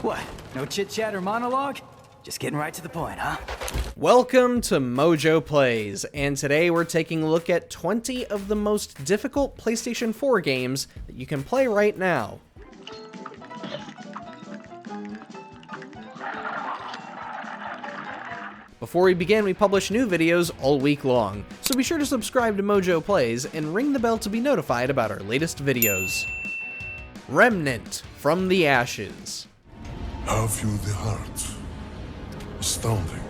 What? No chit-chat or monologue? Just getting right to the point, huh? Welcome to MojoPlays, and today we're taking a look at 20 of the most difficult PlayStation 4 games that you can play right now. Before we begin, we publish new videos all week long, so be sure to subscribe to MojoPlays and ring the bell to be notified about our latest videos. Remnant from the Ashes. Have you the heart? Astounding.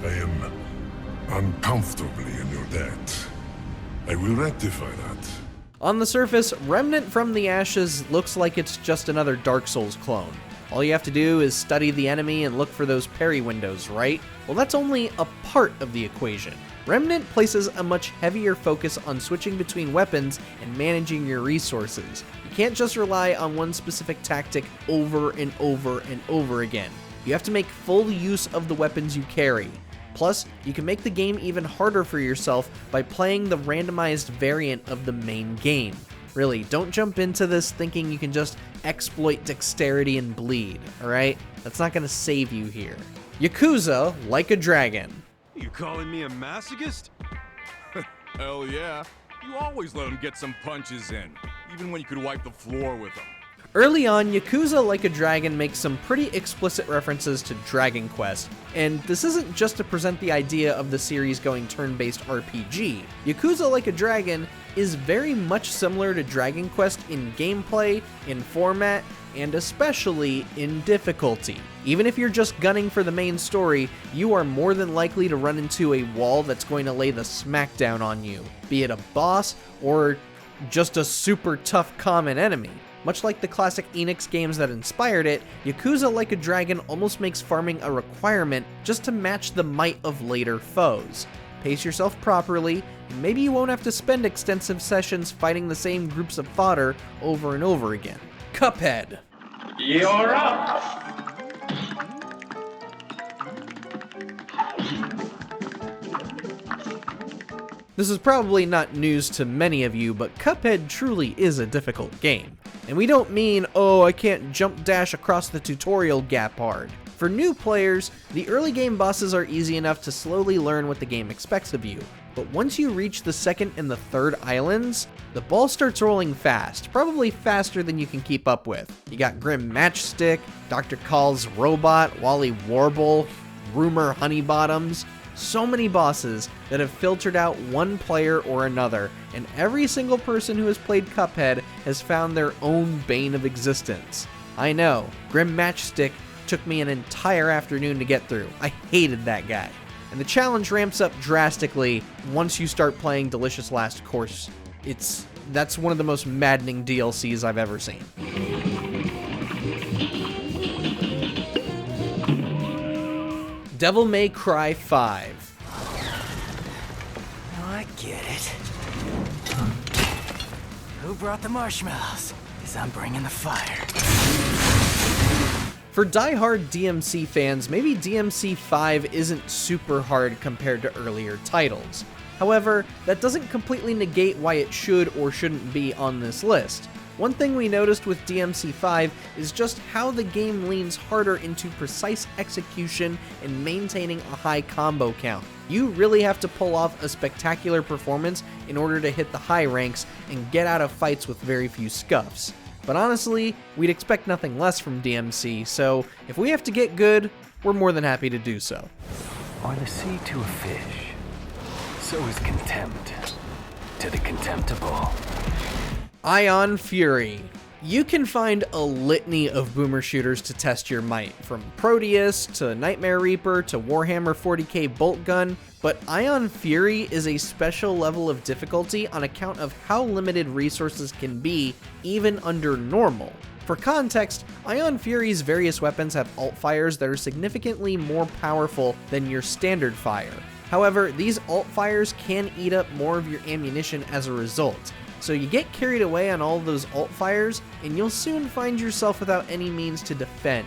I am uncomfortably in your debt. I will rectify that. On the surface, Remnant from the Ashes looks like it's just another Dark Souls clone. All you have to do is study the enemy and look for those parry windows, right? Well, that's only a part of the equation. Remnant places a much heavier focus on switching between weapons and managing your resources. You can't just rely on one specific tactic over and over and over again. You have to make full use of the weapons you carry. Plus, you can make the game even harder for yourself by playing the randomized variant of the main game. Really, don't jump into this thinking you can just exploit dexterity and bleed, alright? That's not gonna save you here. Yakuza Like a Dragon. You calling me a masochist? Hell yeah. You always let him get some punches in, even when you could wipe the floor with them. Early on, Yakuza Like a Dragon makes some pretty explicit references to Dragon Quest, and this isn't just to present the idea of the series going turn-based RPG. Yakuza Like a Dragon is very much similar to Dragon Quest in gameplay, in format, and especially in difficulty. Even if you're just gunning for the main story, you are more than likely to run into a wall that's going to lay the smackdown on you, be it a boss or just a super tough common enemy. Much like the classic Enix games that inspired it, Yakuza Like a Dragon almost makes farming a requirement just to match the might of later foes. Pace yourself properly, and maybe you won't have to spend extensive sessions fighting the same groups of fodder over and over again. Cuphead. You're up! This is probably not news to many of you, but Cuphead truly is a difficult game. And we don't mean, oh, I can't jump dash across the tutorial gap hard. For new players, the early game bosses are easy enough to slowly learn what the game expects of you. But once you reach the second and the third islands, the ball starts rolling fast, probably faster than you can keep up with. You got Grim Matchstick, Dr. Call's Robot, Wally Warble, Rumor Honeybottoms. So many bosses that have filtered out one player or another, and every single person who has played Cuphead has found their own bane of existence. I know, Grim Matchstick took me an entire afternoon to get through. I hated that guy. And the challenge ramps up drastically once you start playing Delicious Last Course. That's one of the most maddening DLCs I've ever seen. Devil May Cry 5. Oh, I get it. Who brought the marshmallows? 'Cause I'm bringing the fire. For die-hard DMC fans, maybe DMC 5 isn't super hard compared to earlier titles. However, that doesn't completely negate why it should or shouldn't be on this list. One thing we noticed with DMC 5 is just how the game leans harder into precise execution and maintaining a high combo count. You really have to pull off a spectacular performance in order to hit the high ranks and get out of fights with very few scuffs. But honestly, we'd expect nothing less from DMC, so if we have to get good, we're more than happy to do so. Or the sea to a fish, so is contempt to the contemptible. Ion Fury. You can find a litany of boomer shooters to test your might, from Proteus to Nightmare Reaper to Warhammer 40k Bolt Gun, but Ion Fury is a special level of difficulty on account of how limited resources can be, even under normal. For context, Ion Fury's various weapons have alt fires that are significantly more powerful than your standard fire. However, these alt fires can eat up more of your ammunition as a result. So you get carried away on all of those alt fires, and you'll soon find yourself without any means to defend.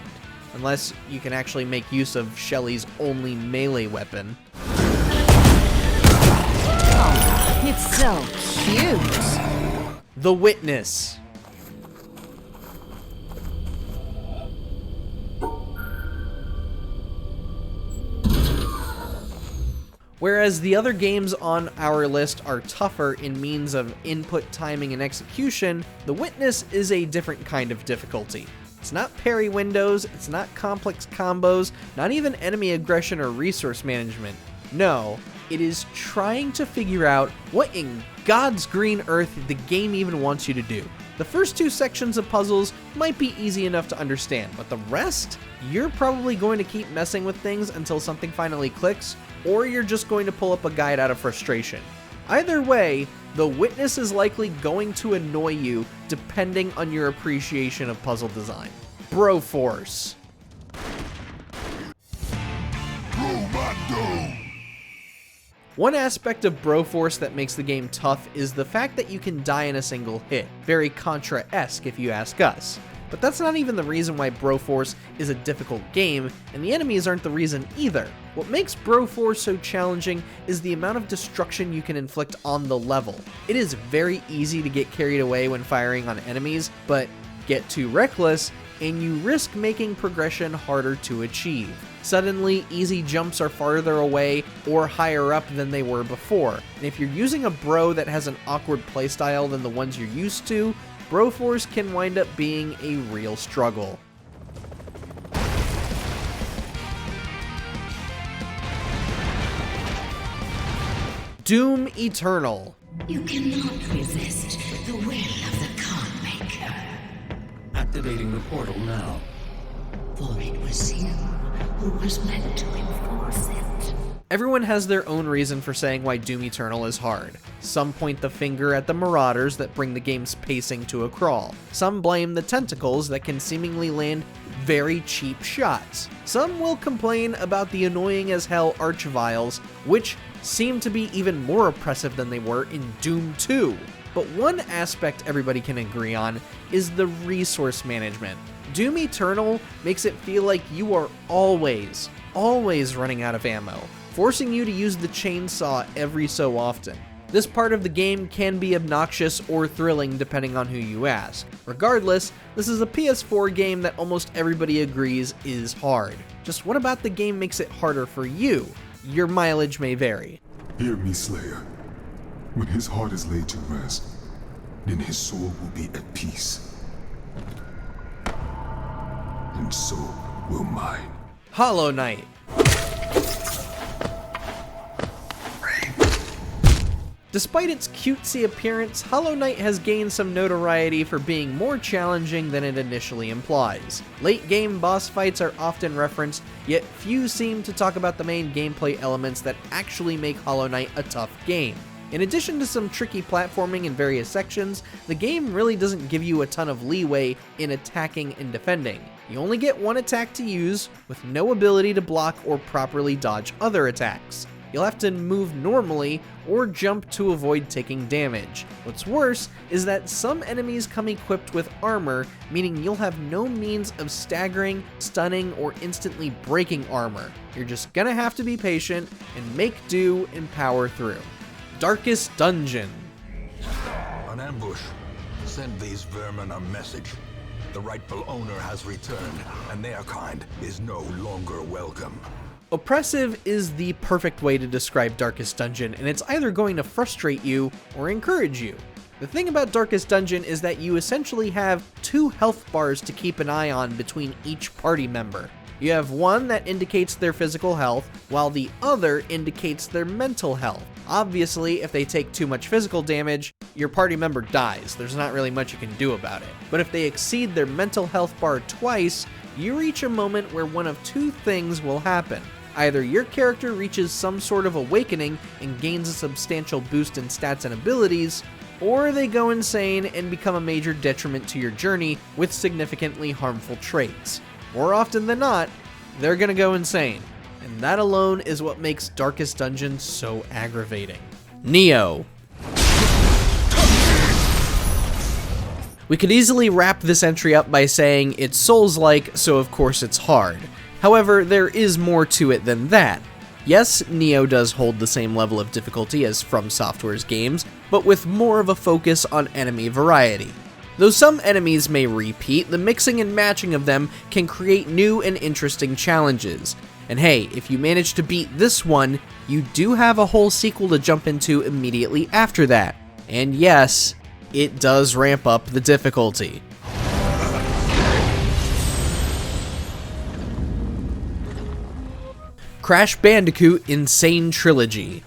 Unless you can actually make use of Shelly's only melee weapon. Oh, it's so cute. The Witness. Whereas the other games on our list are tougher in means of input, timing, and execution, The Witness is a different kind of difficulty. It's not parry windows, it's not complex combos, not even enemy aggression or resource management. No, it is trying to figure out what in God's green earth the game even wants you to do. The first 2 sections of puzzles might be easy enough to understand, but the rest, you're probably going to keep messing with things until something finally clicks, or you're just going to pull up a guide out of frustration. Either way, The Witness is likely going to annoy you depending on your appreciation of puzzle design. Broforce. One aspect of Broforce that makes the game tough is the fact that you can die in a single hit. Very Contra-esque if you ask us. But that's not even the reason why Broforce is a difficult game, and the enemies aren't the reason either. What makes Broforce so challenging is the amount of destruction you can inflict on the level. It is very easy to get carried away when firing on enemies, but get too reckless, and you risk making progression harder to achieve. Suddenly, easy jumps are farther away or higher up than they were before, and if you're using a bro that has an awkward playstyle than the ones you're used to, Broforce can wind up being a real struggle. Doom Eternal. You cannot resist the will of the Cardmaker. Activating the portal now. For it was you who was meant to enforce it. Everyone has their own reason for saying why Doom Eternal is hard. Some point the finger at the marauders that bring the game's pacing to a crawl. Some blame the tentacles that can seemingly land very cheap shots. Some will complain about the annoying as hell archviles, which seem to be even more oppressive than they were in Doom 2. But one aspect everybody can agree on is the resource management. Doom Eternal makes it feel like you are always running out of ammo, forcing you to use the chainsaw every so often. This part of the game can be obnoxious or thrilling depending on who you ask. Regardless, this is a PS4 game that almost everybody agrees is hard. Just what about the game makes it harder for you? Your mileage may vary. Hear me, Slayer. When his heart is laid to rest, then his soul will be at peace. And so will mine. Hollow Knight. Despite its cutesy appearance, Hollow Knight has gained some notoriety for being more challenging than it initially implies. Late game boss fights are often referenced, yet few seem to talk about the main gameplay elements that actually make Hollow Knight a tough game. In addition to some tricky platforming in various sections, the game really doesn't give you a ton of leeway in attacking and defending. You only get one attack to use, with no ability to block or properly dodge other attacks. You'll have to move normally or jump to avoid taking damage. What's worse is that some enemies come equipped with armor, meaning you'll have no means of staggering, stunning, or instantly breaking armor. You're just gonna have to be patient and make do and power through. Darkest Dungeon. An ambush. Send these vermin a message. The rightful owner has returned, and their kind is no longer welcome. Oppressive is the perfect way to describe Darkest Dungeon, and it's either going to frustrate you or encourage you. The thing about Darkest Dungeon is that you essentially have 2 health bars to keep an eye on between each party member. You have one that indicates their physical health, while the other indicates their mental health. Obviously, if they take too much physical damage, your party member dies. There's not really much you can do about it. But if they exceed their mental health bar twice, you reach a moment where one of 2 things will happen. Either your character reaches some sort of awakening and gains a substantial boost in stats and abilities, or they go insane and become a major detriment to your journey with significantly harmful traits. More often than not, they're gonna go insane. And that alone is what makes Darkest Dungeon so aggravating. Nioh. We could easily wrap this entry up by saying it's Souls-like, so of course it's hard. However, there is more to it than that. Yes, Nioh does hold the same level of difficulty as From Software's games, but with more of a focus on enemy variety. Though some enemies may repeat, the mixing and matching of them can create new and interesting challenges. And hey, if you manage to beat this one, you do have a whole sequel to jump into immediately after that. And yes, it does ramp up the difficulty. Crash Bandicoot Insane Trilogy.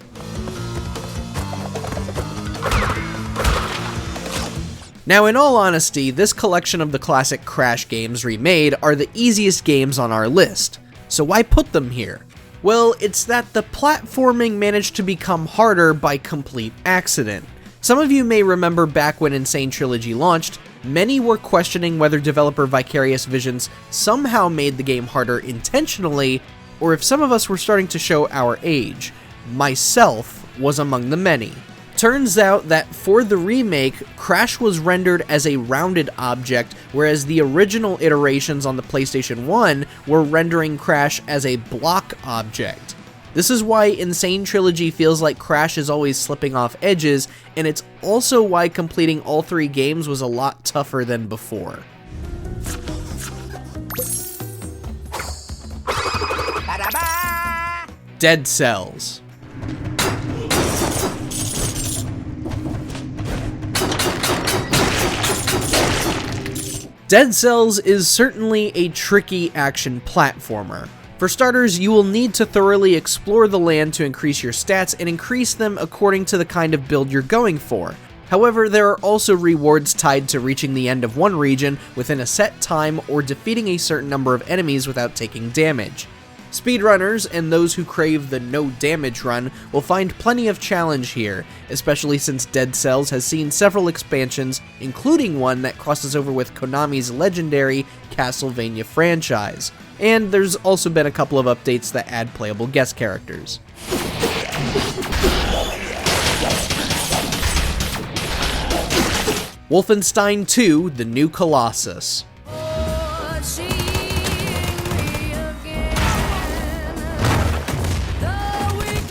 Now, in all honesty, this collection of the classic Crash games remade are the easiest games on our list. So why put them here? Well, it's that the platforming managed to become harder by complete accident. Some of you may remember back when Insane Trilogy launched, many were questioning whether developer Vicarious Visions somehow made the game harder intentionally, or if some of us were starting to show our age. Myself was among the many. Turns out that for the remake, Crash was rendered as a rounded object, whereas the original iterations on the PlayStation 1 were rendering Crash as a block object. This is why Insane Trilogy feels like Crash is always slipping off edges, and it's also why completing all 3 games was a lot tougher than before. Dead Cells. Dead Cells is certainly a tricky action platformer. For starters, you will need to thoroughly explore the land to increase your stats and increase them according to the kind of build you're going for. However, there are also rewards tied to reaching the end of one region within a set time or defeating a certain number of enemies without taking damage. Speedrunners and those who crave the no damage run will find plenty of challenge here, especially since Dead Cells has seen several expansions, including one that crosses over with Konami's legendary Castlevania franchise. And there's also been a couple of updates that add playable guest characters. Wolfenstein II: The New Colossus.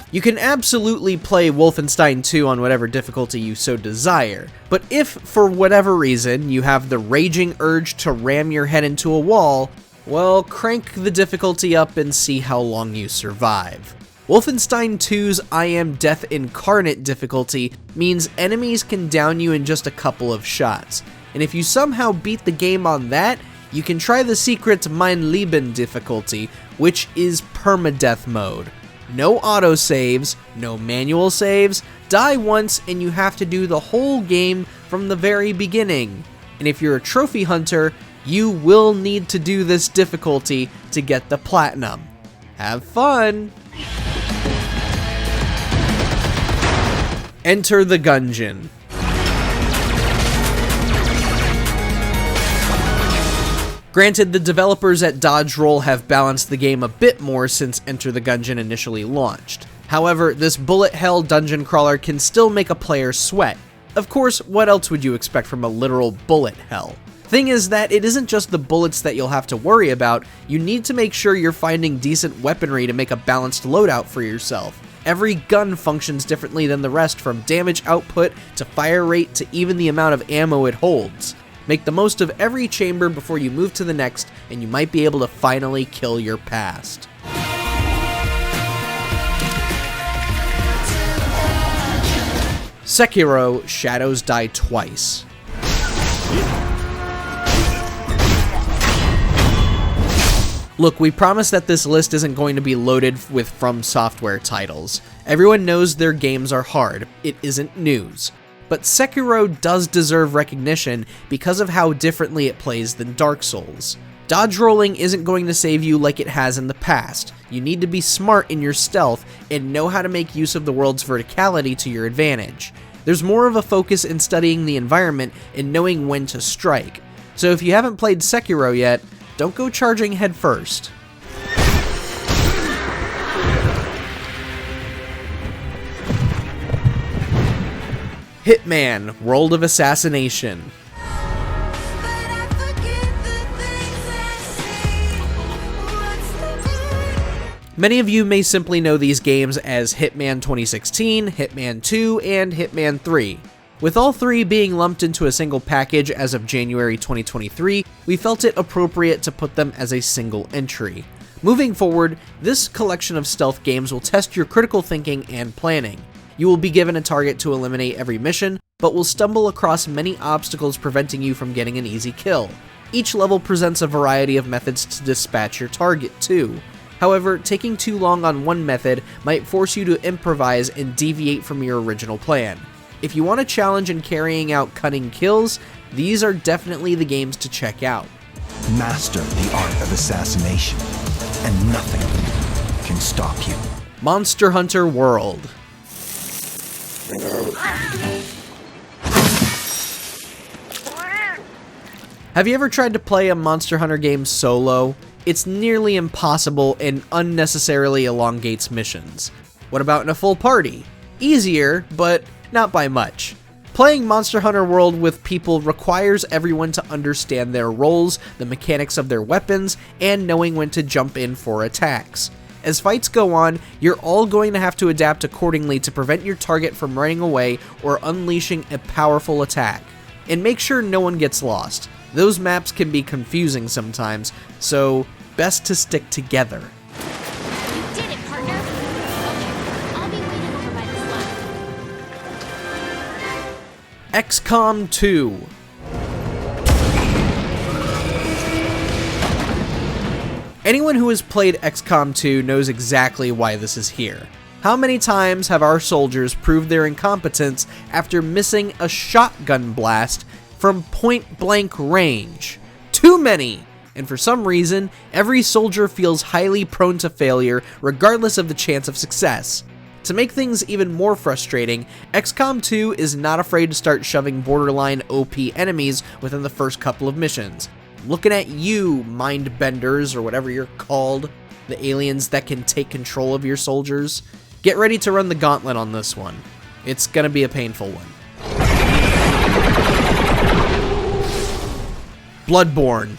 You can absolutely play Wolfenstein 2 on whatever difficulty you so desire, but if, for whatever reason, you have the raging urge to ram your head into a wall, well, crank the difficulty up and see how long you survive. Wolfenstein 2's I Am Death Incarnate difficulty means enemies can down you in just a couple of shots, and if you somehow beat the game on that, you can try the secret Mein Leben difficulty, which is permadeath mode. No autosaves, no manual saves, die once and you have to do the whole game from the very beginning. And if you're a trophy hunter, you will need to do this difficulty to get the platinum. Have fun! Enter the Gungeon. Granted, the developers at Dodge Roll have balanced the game a bit more since Enter the Gungeon initially launched. However, this bullet hell dungeon crawler can still make a player sweat. Of course, what else would you expect from a literal bullet hell? Thing is that it isn't just the bullets that you'll have to worry about, you need to make sure you're finding decent weaponry to make a balanced loadout for yourself. Every gun functions differently than the rest, from damage output to fire rate to even the amount of ammo it holds. Make the most of every chamber before you move to the next, and you might be able to finally kill your past. Sekiro: Shadows Die Twice. Look, we promise that this list isn't going to be loaded with From Software titles. Everyone knows their games are hard. It isn't news. But Sekiro does deserve recognition because of how differently it plays than Dark Souls. Dodge rolling isn't going to save you like it has in the past. You need to be smart in your stealth and know how to make use of the world's verticality to your advantage. There's more of a focus in studying the environment and knowing when to strike. So if you haven't played Sekiro yet, don't go charging head first. Hitman: World of Assassination. Many of you may simply know these games as Hitman 2016, Hitman 2, and Hitman 3. With all three being lumped into a single package as of January 2023, we felt it appropriate to put them as a single entry. Moving forward, this collection of stealth games will test your critical thinking and planning. You will be given a target to eliminate every mission, but will stumble across many obstacles preventing you from getting an easy kill. Each level presents a variety of methods to dispatch your target too. However, taking too long on one method might force you to improvise and deviate from your original plan. If you want a challenge in carrying out cunning kills, these are definitely the games to check out. Master the art of assassination, and nothing can stop you. Monster Hunter World. Have you ever tried to play a Monster Hunter game solo? It's nearly impossible and unnecessarily elongates missions. What about in a full party? Easier, but not by much. Playing Monster Hunter World with people requires everyone to understand their roles, the mechanics of their weapons, and knowing when to jump in for attacks. As fights go on, you're all going to have to adapt accordingly to prevent your target from running away or unleashing a powerful attack. And make sure no one gets lost. Those maps can be confusing sometimes, so best to stick together. You did it, partner! Okay, I'll be waiting over by this line. XCOM 2. Anyone who has played XCOM 2 knows exactly why this is here. How many times have our soldiers proved their incompetence after missing a shotgun blast from point-blank range? Too many! And for some reason, every soldier feels highly prone to failure regardless of the chance of success. To make things even more frustrating, XCOM 2 is not afraid to start shoving borderline OP enemies within the first couple of missions. Looking at you, mind-benders, or whatever you're called, the aliens that can take control of your soldiers. Get ready to run the gauntlet on this one. It's gonna be a painful one. Bloodborne.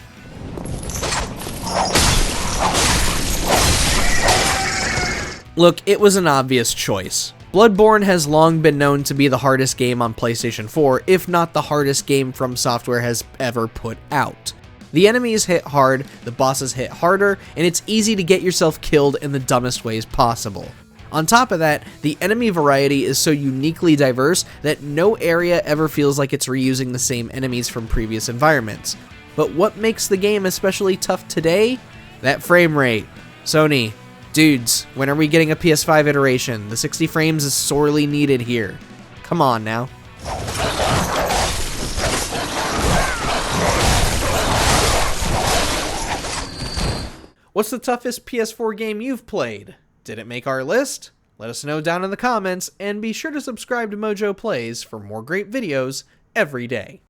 Look, it was an obvious choice. Bloodborne has long been known to be the hardest game on PlayStation 4, if not the hardest game From Software has ever put out. The enemies hit hard, the bosses hit harder, and it's easy to get yourself killed in the dumbest ways possible. On top of that, the enemy variety is so uniquely diverse that no area ever feels like it's reusing the same enemies from previous environments. But what makes the game especially tough today? That frame rate. Sony, dudes, when are we getting a PS5 iteration? The 60 frames is sorely needed here. Come on now. What's the toughest PS4 game you've played? Did it make our list? Let us know down in the comments, and be sure to subscribe to MojoPlays for more great videos every day.